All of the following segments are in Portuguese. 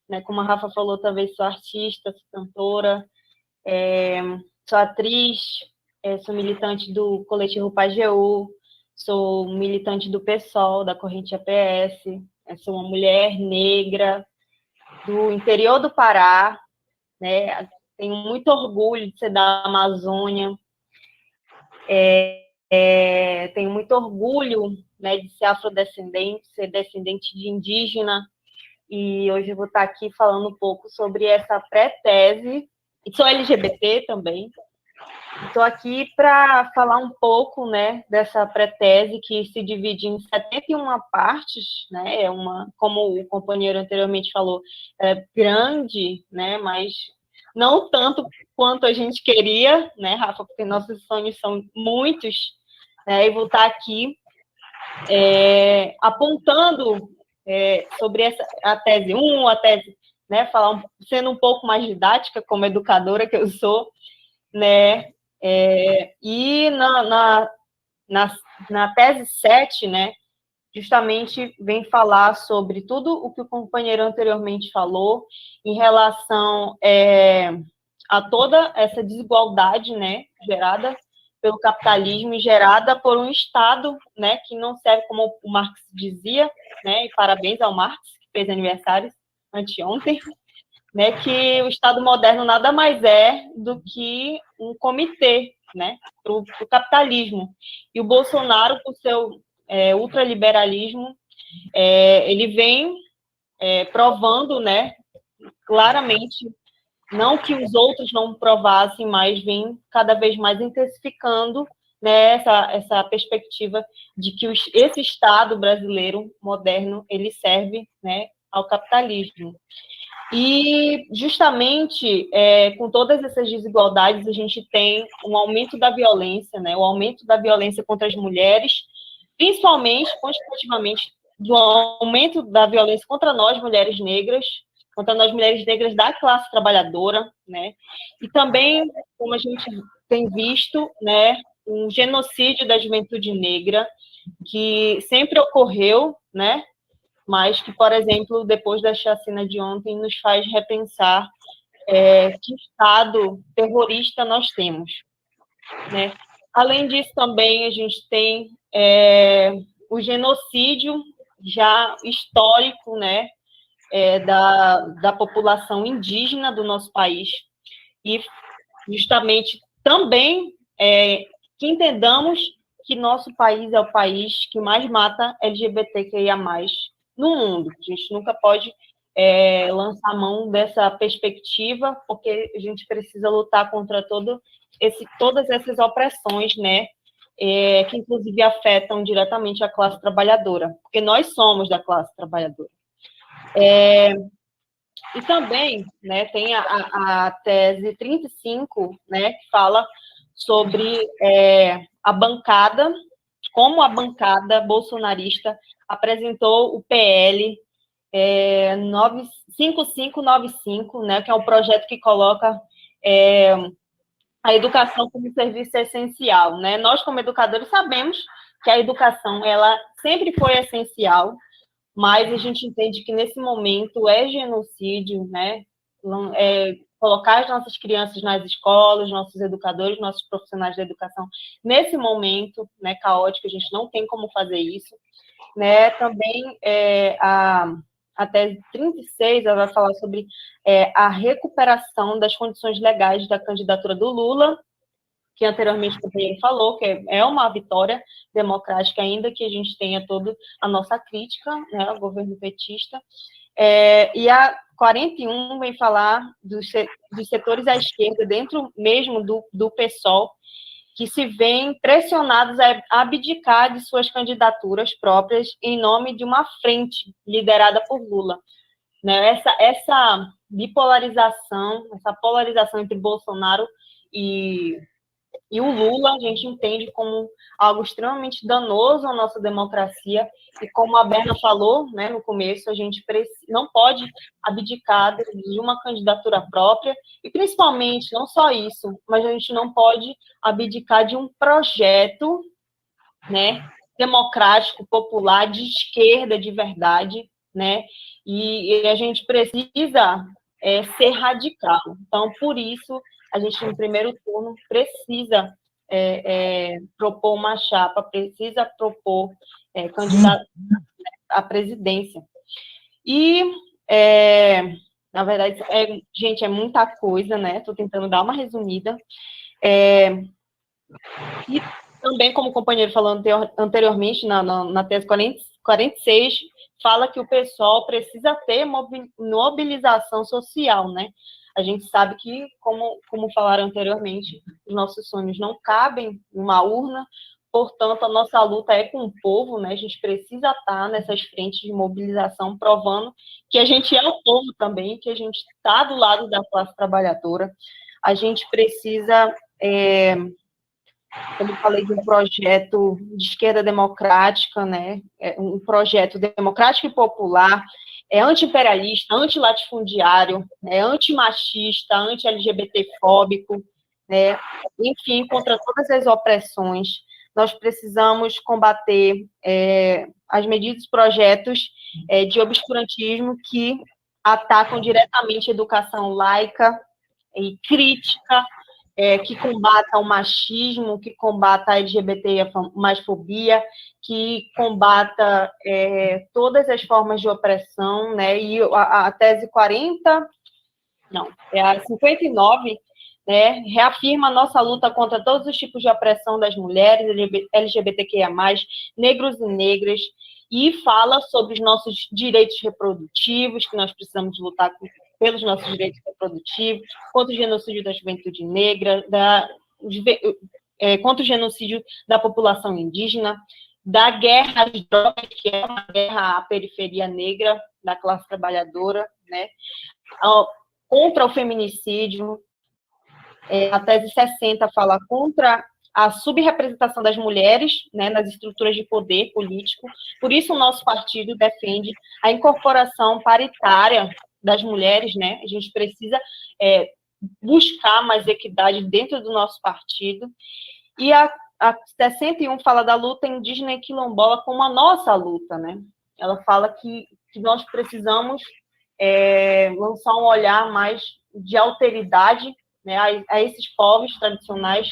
né? Como a Rafa falou, talvez sou artista, sou cantora, sou atriz, sou militante do coletivo Pajeú, sou militante do PSOL, da corrente APS, sou uma mulher negra do interior do Pará, né? Tenho muito orgulho de ser da Amazônia, tenho muito orgulho, né, de ser afrodescendente, ser descendente de indígena, e hoje eu vou estar aqui falando um pouco sobre essa pré-tese, e sou LGBT também. Estou aqui para falar um pouco, né, dessa pré-tese que se divide em 71 partes, né, como o companheiro anteriormente falou, é grande, né, mas não tanto quanto a gente queria, né, Rafa, porque nossos sonhos são muitos, né, e vou estar aqui apontando sobre a tese 1, a tese, né, sendo um pouco mais didática, como educadora que eu sou, né, e na tese 7, né, justamente vem falar sobre tudo o que o companheiro anteriormente falou em relação a toda essa desigualdade, né, gerada pelo capitalismo e gerada por um Estado, né, que não serve como o Marx dizia, né, e parabéns ao Marx, que fez aniversário anteontem, né, que o Estado moderno nada mais é do que um comitê, né, para o capitalismo. E o Bolsonaro, com o seu ultraliberalismo, ele vem provando, né, claramente, não que os outros não provassem, mas vem cada vez mais intensificando, né, essa perspectiva de que esse Estado brasileiro moderno ele serve, né, ao capitalismo. E, justamente, com todas essas desigualdades, a gente tem um aumento da violência, né? O aumento da violência contra as mulheres, principalmente, quantitativamente, do aumento da violência contra nós, mulheres negras, contra nós, mulheres negras da classe trabalhadora, né? E também, como a gente tem visto, né, um genocídio da juventude negra, que sempre ocorreu, né? Mas que, por exemplo, depois da chacina de ontem, nos faz repensar que Estado terrorista nós temos, né? Além disso, também a gente tem o genocídio já histórico, né, da população indígena do nosso país, e justamente também que entendamos que nosso país é o país que mais mata LGBTQIA+, no mundo. A gente nunca pode lançar mão dessa perspectiva, porque a gente precisa lutar contra todas essas opressões, né, que inclusive afetam diretamente a classe trabalhadora, porque nós somos da classe trabalhadora. E também, né, tem a tese 35, né, que fala sobre a bancada, como a bancada bolsonarista apresentou o PL 5595, né, que é um projeto que coloca a educação como serviço essencial, né? Nós, como educadores, sabemos que a educação ela sempre foi essencial, mas a gente entende que nesse momento é genocídio, né? Colocar as nossas crianças nas escolas, nossos educadores, nossos profissionais da educação, nesse momento, né, caótico, a gente não tem como fazer isso, né? Também a tese 36, ela vai falar sobre a recuperação das condições legais da candidatura do Lula, que anteriormente o companheiro falou, que é uma vitória democrática, ainda que a gente tenha toda a nossa crítica, né, ao governo petista. E a 41 vem falar dos setores à esquerda, dentro mesmo do PSOL, que se veem pressionados a abdicar de suas candidaturas próprias em nome de uma frente liderada por Lula. Né? Essa bipolarização, essa polarização entre Bolsonaro e o Lula, a gente entende como algo extremamente danoso à nossa democracia, e como a Berna falou, né, no começo, a gente não pode abdicar de uma candidatura própria, e principalmente, não só isso, mas a gente não pode abdicar de um projeto, né, democrático, popular, de esquerda de verdade, né? E a gente precisa ser radical. Então, por isso, a gente, no primeiro turno, precisa propor uma chapa, precisa propor candidato à presidência. E, na verdade, gente, é muita coisa, né? Estou tentando dar uma resumida. E também, como o companheiro falou anteriormente, na tese 46, fala que o pessoal precisa ter mobilização social, né? A gente sabe que, como falaram anteriormente, os nossos sonhos não cabem numa urna, portanto, a nossa luta é com o povo, né? A gente precisa estar nessas frentes de mobilização, provando que a gente é o povo também, que a gente está do lado da classe trabalhadora. A gente precisa, como eu falei, de um projeto de esquerda democrática, né? Um projeto democrático e popular, anti-imperialista, anti-latifundiário, anti-machista, anti-LGBT-fóbico, né? Enfim, contra todas as opressões. Nós precisamos combater as medidas e projetos de obscurantismo que atacam diretamente a educação laica e crítica, que combata o machismo, que combata a LGBTfobia, que combata todas as formas de opressão, né? E a tese 40, não, é a 59, né, reafirma a nossa luta contra todos os tipos de opressão das mulheres, LGBTQIA+, negros e negras, e fala sobre os nossos direitos reprodutivos, que nós precisamos lutar pelos nossos direitos reprodutivos, contra o genocídio da juventude negra, contra o genocídio da população indígena, da guerra às drogas, que é uma guerra à periferia negra da classe trabalhadora, né, contra o feminicídio. A tese 60 fala contra a subrepresentação das mulheres, né, nas estruturas de poder político. Por isso, o nosso partido defende a incorporação paritária das mulheres, né? A gente precisa buscar mais equidade dentro do nosso partido. E a 61 fala da luta indígena e quilombola como a nossa luta, né? Ela fala que nós precisamos lançar um olhar mais de alteridade, né, a esses povos tradicionais,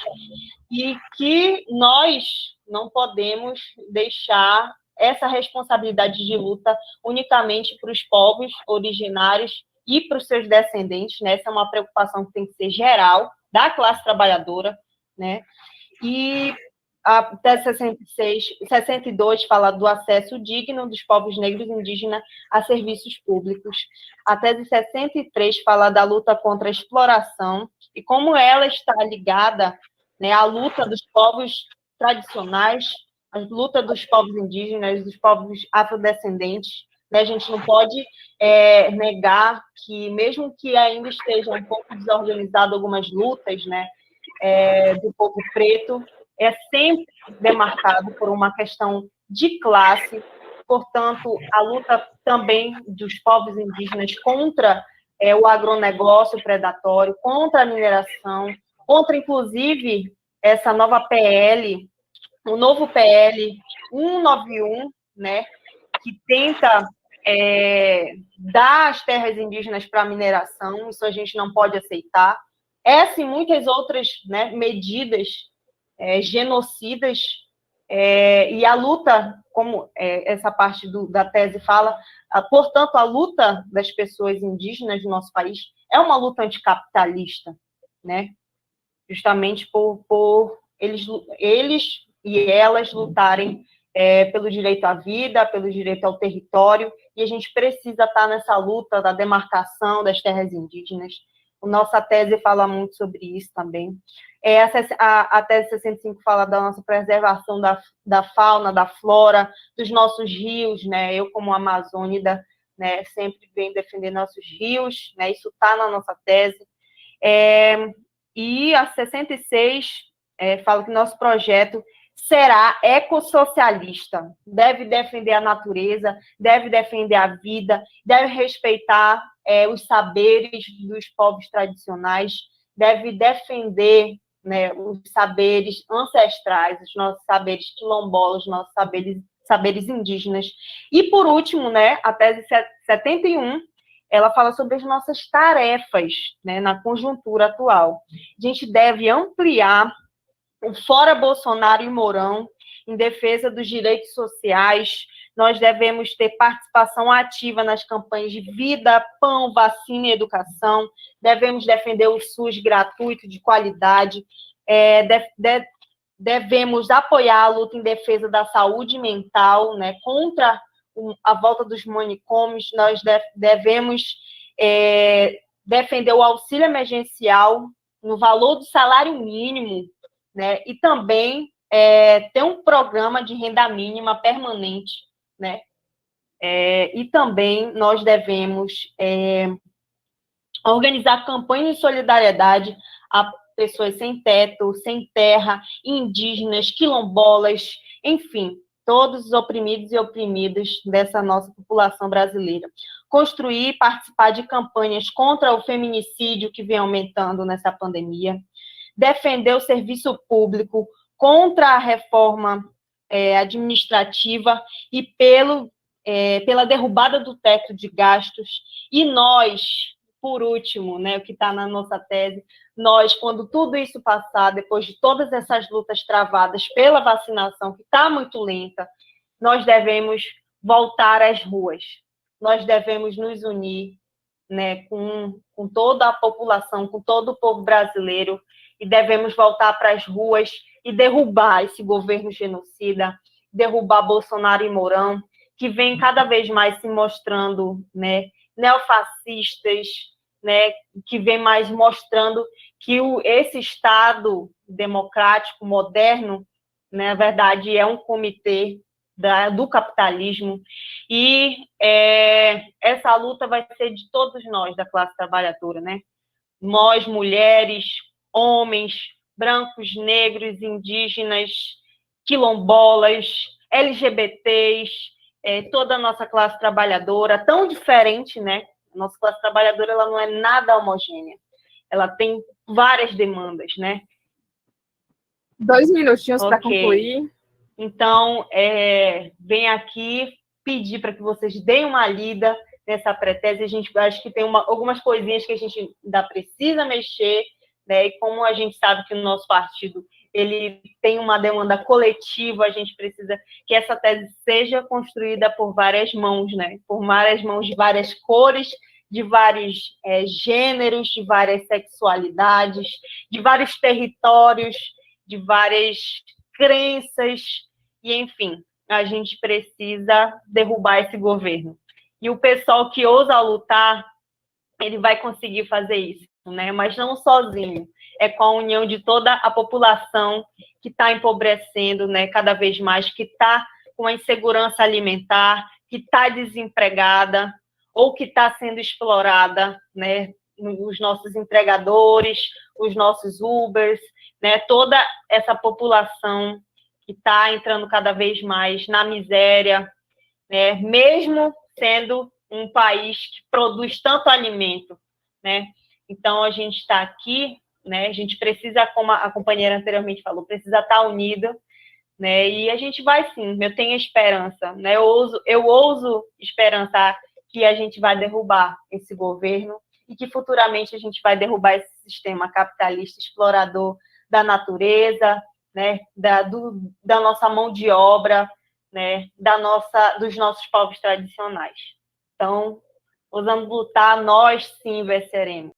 e que nós não podemos deixar essa responsabilidade de luta unicamente para os povos originários e para os seus descendentes, né? Essa é uma preocupação que tem que ser geral, da classe trabalhadora, né? E até 62 fala do acesso digno dos povos negros e indígenas a serviços públicos. A tese 63 fala da luta contra a exploração e como ela está ligada, né, à luta dos povos tradicionais, à luta dos povos indígenas, dos povos afrodescendentes. Né? A gente não pode negar que, mesmo que ainda esteja um pouco desorganizado algumas lutas, né, do povo preto, é sempre demarcado por uma questão de classe, portanto, a luta também dos povos indígenas contra o agronegócio predatório, contra a mineração, contra, inclusive, essa nova PL, o novo PL 191, né, que tenta dar as terras indígenas para a mineração, isso a gente não pode aceitar. Essa e muitas outras, né, medidas genocidas, e a luta, como essa parte da tese fala, portanto, a luta das pessoas indígenas do nosso país é uma luta anticapitalista, né? Justamente por eles e elas lutarem pelo direito à vida, pelo direito ao território, e a gente precisa estar nessa luta da demarcação das terras indígenas. Nossa tese fala muito sobre isso também. A tese 65 fala da nossa preservação da fauna, da flora, dos nossos rios, né? Eu, como amazônida, né, sempre venho defender nossos rios, né? Isso está na nossa tese. E a 66 fala que nosso projeto será ecossocialista, deve defender a natureza, deve defender a vida, deve respeitar os saberes dos povos tradicionais, deve defender, né, os saberes ancestrais, os nossos saberes quilombolas, os nossos saberes indígenas. E, por último, né, a tese 71, ela fala sobre as nossas tarefas, né, na conjuntura atual. A gente deve ampliar o Fora Bolsonaro e Mourão em defesa dos direitos sociais. Nós devemos ter participação ativa nas campanhas de vida, pão, vacina e educação. Devemos defender o SUS gratuito, de qualidade. Devemos apoiar a luta em defesa da saúde mental, né, contra a volta dos manicômios. Nós devemos defender o auxílio emergencial no valor do salário mínimo, né, e também ter um programa de renda mínima permanente, né, e também nós devemos organizar campanhas de solidariedade a pessoas sem teto, sem terra, indígenas, quilombolas, enfim, todos os oprimidos e oprimidas dessa nossa população brasileira. Construir e participar de campanhas contra o feminicídio que vem aumentando nessa pandemia. Defender o serviço público contra a reforma administrativa e pela derrubada do teto de gastos. E nós, por último, né, o que está na nossa tese, nós, quando tudo isso passar, depois de todas essas lutas travadas pela vacinação, que está muito lenta, nós devemos voltar às ruas. Nós devemos nos unir, né, com toda a população, com todo o povo brasileiro, e devemos voltar para as ruas e derrubar esse governo genocida, derrubar Bolsonaro e Mourão, que vem cada vez mais se mostrando, né, neofascistas, né, que vem mais mostrando que esse Estado democrático, moderno, né, na verdade, é um comitê do capitalismo, e essa luta vai ser de todos nós, da classe trabalhadora, né? Nós, mulheres, homens, brancos, negros, indígenas, quilombolas, LGBTs, toda a nossa classe trabalhadora, tão diferente, né? A nossa classe trabalhadora, ela não é nada homogênea, ela tem várias demandas, né? 2 minutinhos para concluir. Então, venho aqui pedir para que vocês deem uma lida nessa pré-tese. A gente acho que tem algumas coisinhas que a gente ainda precisa mexer, né? E como a gente sabe que o nosso partido ele tem uma demanda coletiva, a gente precisa que essa tese seja construída por várias mãos, né? Por várias mãos de várias cores, de vários gêneros, de várias sexualidades, de vários territórios, de várias crenças, e, enfim, a gente precisa derrubar esse governo. E o pessoal que ousa lutar, ele vai conseguir fazer isso, né? Mas não sozinho, é com a união de toda a população que está empobrecendo, né, cada vez mais, que está com a insegurança alimentar, que está desempregada ou que está sendo explorada, né? Os nossos entregadores, os nossos Ubers, né? Toda essa população que está entrando cada vez mais na miséria, né? Mesmo sendo um país que produz tanto alimento, né? Então, a gente está aqui, né? A gente precisa, como a companheira anteriormente falou, precisa estar unida, né? E a gente vai sim, eu tenho esperança, né? Eu ouso esperançar que a gente vai derrubar esse governo e que futuramente a gente vai derrubar esse sistema capitalista explorador da natureza, né? Da nossa mão de obra, né? Dos nossos povos tradicionais. Então, ousando lutar, nós sim venceremos.